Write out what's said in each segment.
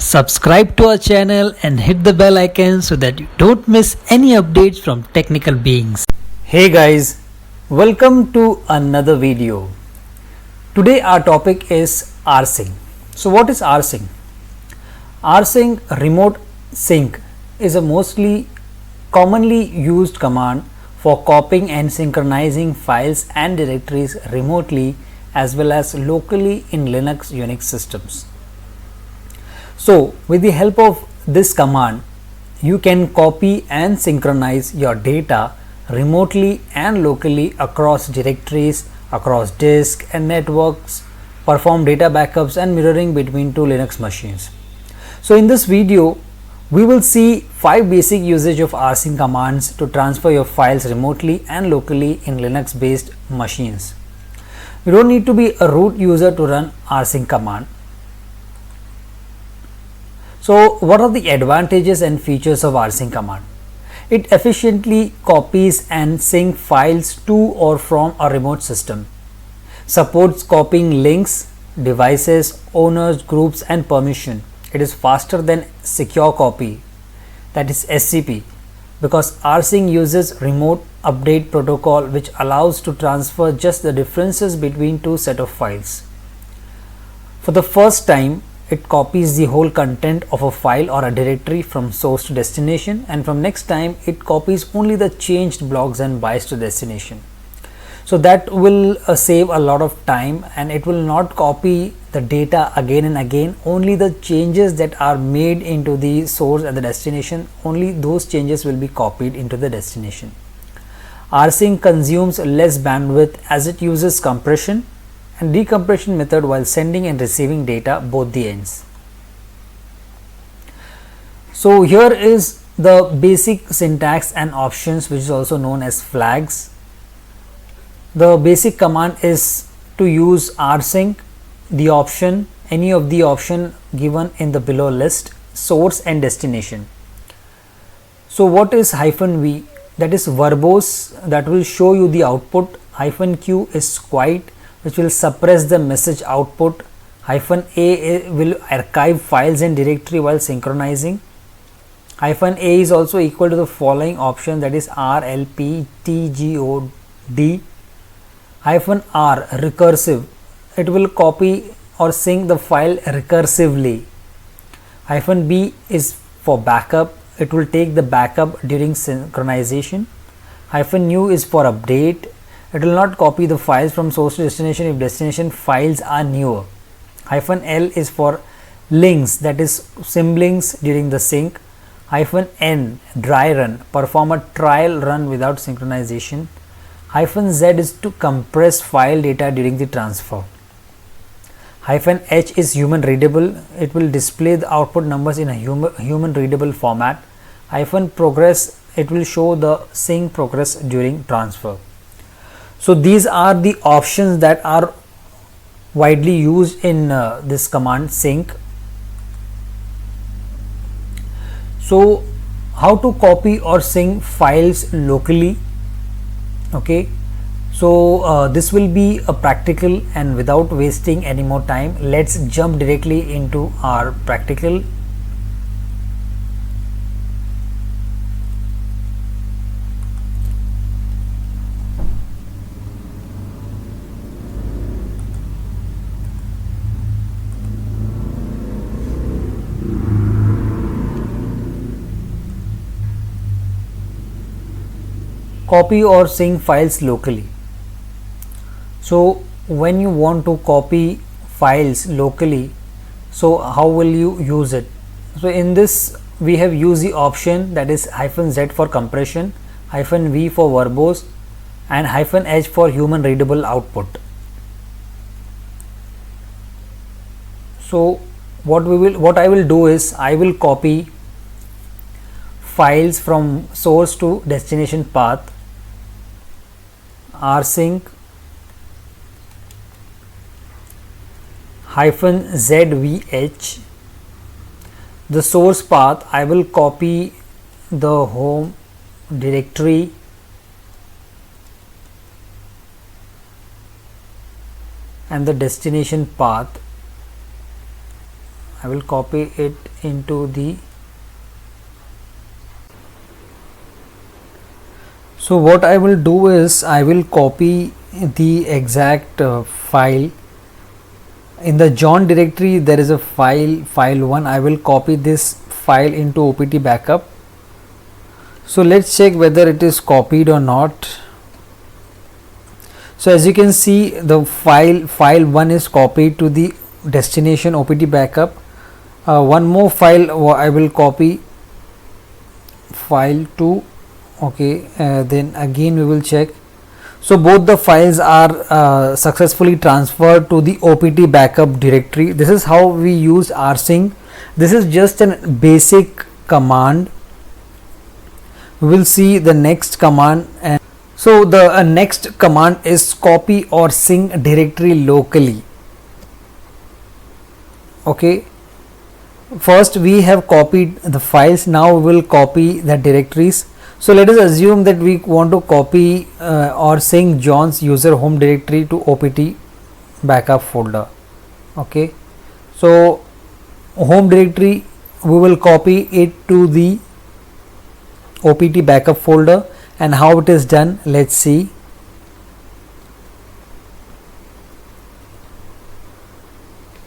Subscribe to our channel and hit the bell icon so that you don't miss any updates from Technical Beings. Hey guys, welcome to another video. Today our topic is rsync. So what is rsync? Rsync remote sync is a mostly commonly used command for copying and synchronizing files and directories remotely as well as locally in Linux Unix systems. So with the help of this command, you can copy and synchronize your data remotely and locally across directories, across disk and networks, perform data backups and mirroring between two Linux machines. So in this video, we will see 5 basic usage of rsync commands to transfer your files remotely and locally in Linux based machines. You don't need to be a root user to run rsync command. So what are the advantages and features of rsync command? It efficiently copies and sync files to or from a remote system. Supports copying links, devices, owners, groups and permission. It is faster than secure copy, that is SCP, because rsync uses remote update protocol which allows to transfer just the differences between two set of files. For the first time, it copies the whole content of a file or a directory from source to destination, and from next time it copies only the changed blocks and bytes to destination. So that will save a lot of time, and it will not copy the data again and again. Only the changes that are made into the source and the destination, only those changes will be copied into the destination. rsync consumes less bandwidth as it uses compression and decompression method while sending and receiving data both the ends. So here is the basic syntax and options, which is also known as flags. The basic command is to use rsync, the option, any of the option given in the below list, source and destination. So what is -v? That is verbose, that will show you the output. -q is quiet, which will suppress the message output. -a will archive files and directory while synchronizing. -a is also equal to the following option, that is rlptgod. -r recursive, it will copy or sync the file recursively. -b is for backup, it will take the backup during synchronization. -u is for update, it will not copy the files from source to destination if destination files are newer. -l is for links, that is symlinks during the sync. -n dry run, perform a trial run without synchronization. -z is to compress file data during the transfer. -h is human readable, it will display the output numbers in a human readable format. -progress, it will show the sync progress during transfer. So these are the options that are widely used in this command sync. So how to copy or sync files locally? Okay, so this will be a practical, and without wasting any more time, let's jump directly into our practical. Copy or sync files locally. So when you want to copy files locally, so how will you use it? So in this we have used the option, that is -z for compression, -v for verbose and -h for human readable output. So what I will do is, I will copy files from source to destination path, rsync -zvh, the source path I will copy the home directory, and the destination path I will copy it into the. So what I will do is I will copy the exact file. In the John directory there is a file1. I will copy this file into OPT backup. So let's check whether it is copied or not. So as you can see, the file1 is copied to the destination OPT backup. One more file I will copy, file2. Okay, then again we will check. So both the files are successfully transferred to the OPT backup directory. This is how we use rsync. This is just a basic command. We will see the next command. And so the next command is copy or sync directory locally. Okay, first we have copied the files, now we will copy the directories. So let us assume that we want to copy or sync John's user home directory to OPT backup folder. Okay, so home directory, we will copy it to the OPT backup folder. And how it is done, let's see.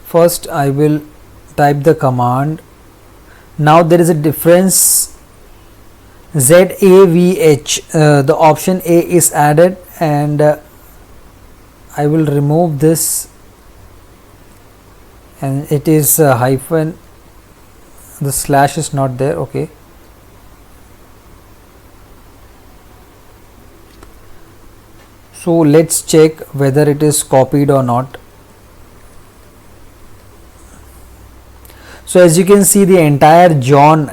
First I will type the command. Now there is a difference, ZAVH, the option A is added, and I will remove this, and it is hyphen, the slash is not there. Okay, so let's check whether it is copied or not. So as you can see, the entire John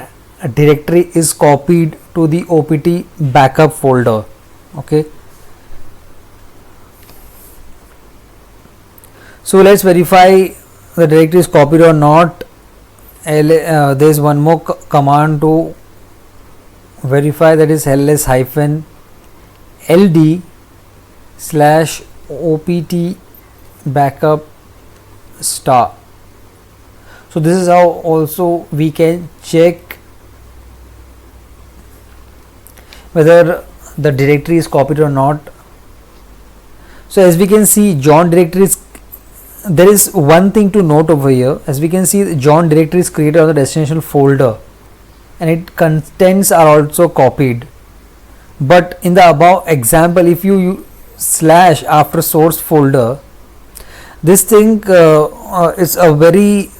directory is copied to the OPT backup folder. Okay, so let's verify the directory is copied or not. There is one more command to verify, that is ls-ld/opt backup star. So this is how also we can check whether the directory is copied or not. So as we can see, John directory is, there is one thing to note over here. As we can see, the John directory is created on the destination folder and its contents are also copied. But in the above example, if you use slash after source folder, this thing is a very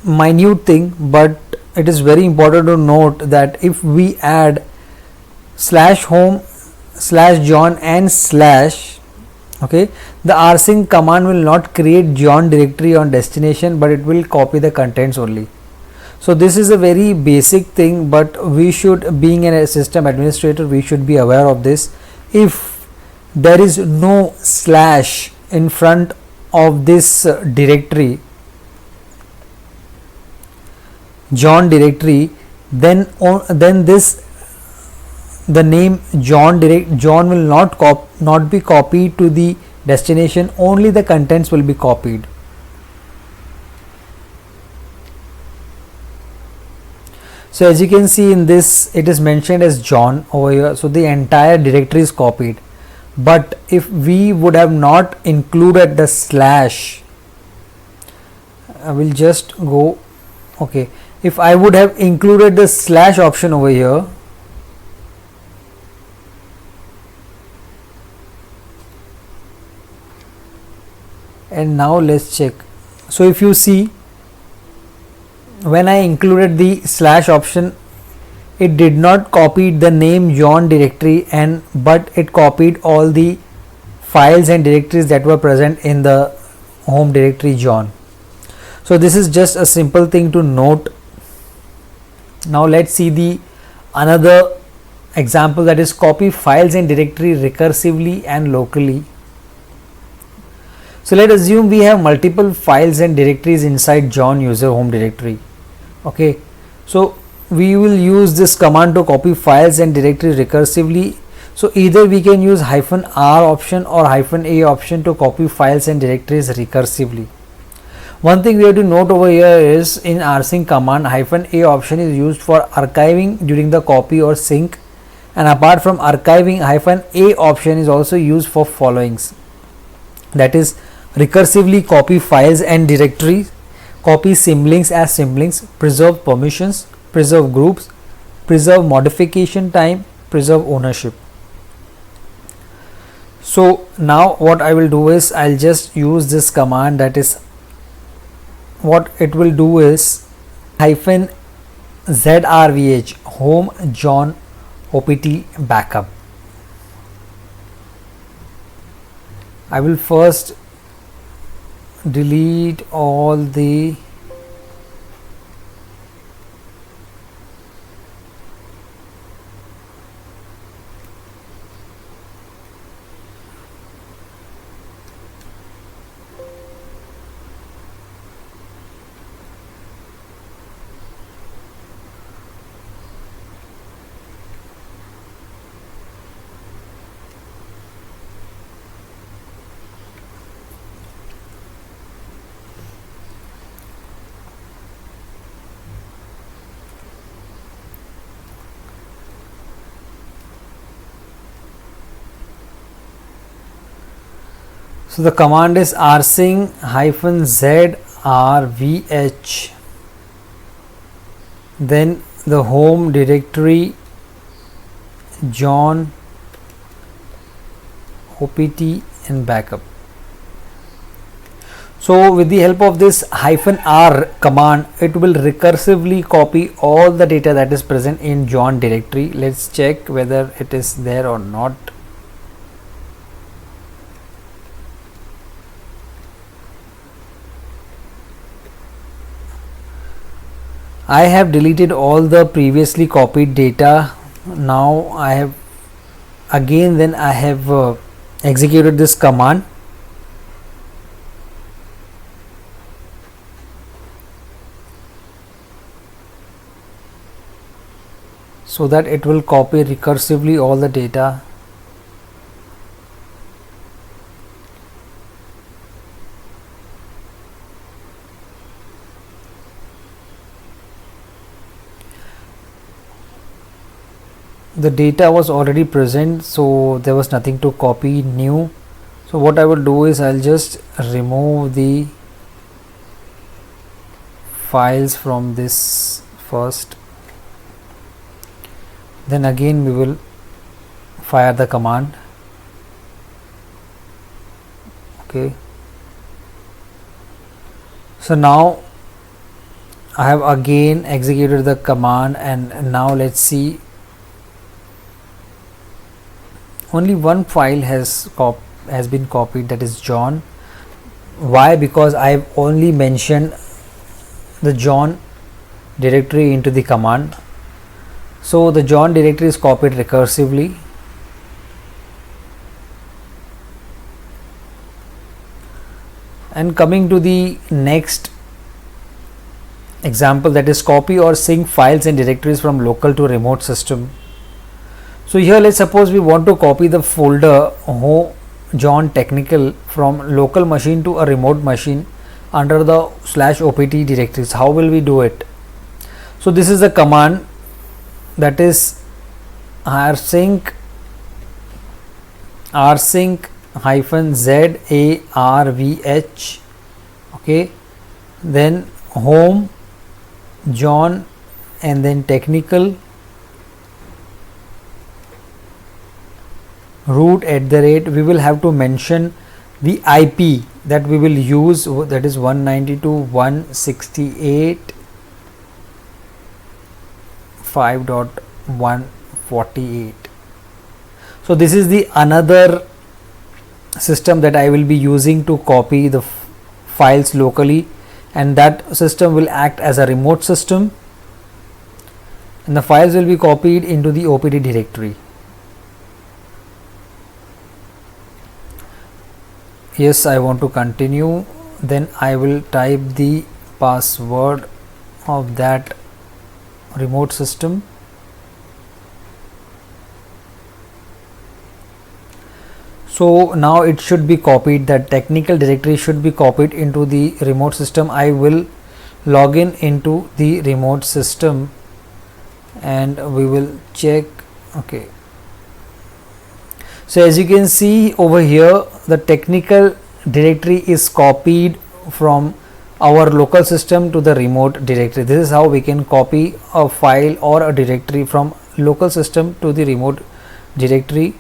minute thing, but it is very important to note that if we add /home /John and /, okay, the rsync command will not create John directory on destination, but it will copy the contents only. So this is a very basic thing, but we should, being a system administrator, we should be aware of this. If there is no slash in front of this directory, John directory, then this, the name John will not be copied to the destination, only the contents will be copied. So as you can see in this, it is mentioned as John over here, so the entire directory is copied. But if we would have not included the slash, I will just go, okay, if I would have included the slash option over here, and now let's check. So if you see, when I included the slash option, it did not copy the name John directory, but it copied all the files and directories that were present in the home directory John. So this is just a simple thing to note. Now let's see the another example, that is copy files and directory recursively and locally. So let's assume we have multiple files and directories inside John user home directory. Okay, so we will use this command to copy files and directory recursively. So either we can use -r option or -a option to copy files and directories recursively. One thing we have to note over here is in rsync command -a option is used for archiving during the copy or sync, and apart from archiving, -a option is also used for followings, that is recursively copy files and directories, copy symlinks as symlinks, preserve permissions, preserve groups, preserve modification time, preserve ownership. So now what I will do is I'll just use this command, that is what it will do is -zrvh home john opt backup. I will first delete all the so the command is rsync -zrvh, then the home directory john opt and backup. So with the help of this -r command, it will recursively copy all the data that is present in john directory. Let's check whether it is there or not. I have deleted all the previously copied data. Now I have executed this command. So that it will copy recursively all the data. The data was already present, so there was nothing to copy new. So what I will do is I'll just remove the files from this first, then again we will fire the command. Okay, so now I have again executed the command, and now let's see, only one file has been copied, that is john. Why? Because I have only mentioned the john directory into the command. So the john directory is copied recursively. And coming to the next example, that is copy or sync files and directories from local to remote system. So here let's suppose we want to copy the folder home john technical from local machine to a remote machine under the /opt directories. How will we do it? So this is the command, that is rsync -zrvh, okay, then home john and then technical root @ we will have to mention the IP that we will use, that is 192.168.5.148. so this is the another system that I will be using to copy the files locally, and that system will act as a remote system, and the files will be copied into the opt directory. Yes, I want to continue. Then I will type the password of that remote system. So now it should be copied, that technical directory should be copied into the remote system. I will log in into the remote system and we will check. Okay, so as you can see over here, the technical directory is copied from our local system to the remote directory. This is how we can copy a file or a directory from local system to the remote directory.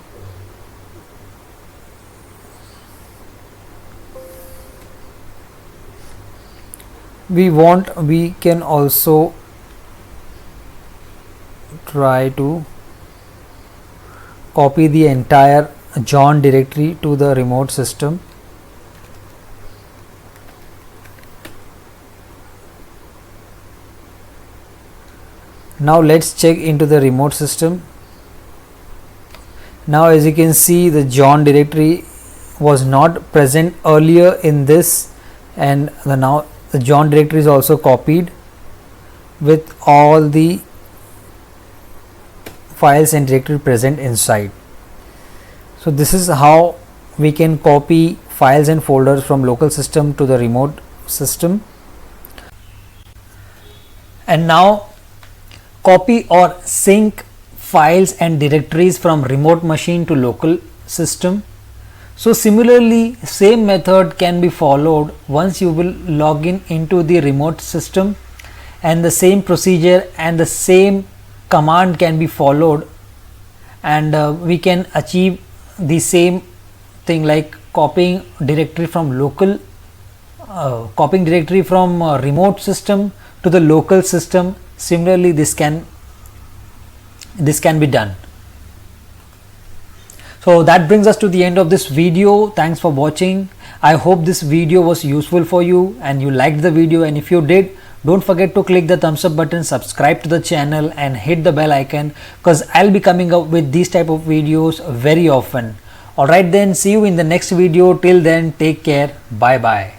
We can also try to copy the entire John directory to the remote system. Now let's check into the remote system. Now as you can see, the John directory was not present earlier in this, and now the John directory is also copied with all the files and directory present inside. So this is how we can copy files and folders from local system to the remote system. And now copy or sync files and directories from remote machine to local system. So similarly, same method can be followed once you will log in into the remote system, and the same procedure and the same command can be followed, and we can achieve the same thing, like copying directory from remote system to the local system. Similarly, this can be done. So that brings us to the end of this video. Thanks for watching. I hope this video was useful for you and you liked the video, and if you did, don't forget to click the thumbs up button, subscribe to the channel and hit the bell icon, because I'll be coming up with these type of videos very often. Alright then, see you in the next video. Till then, take care. Bye bye.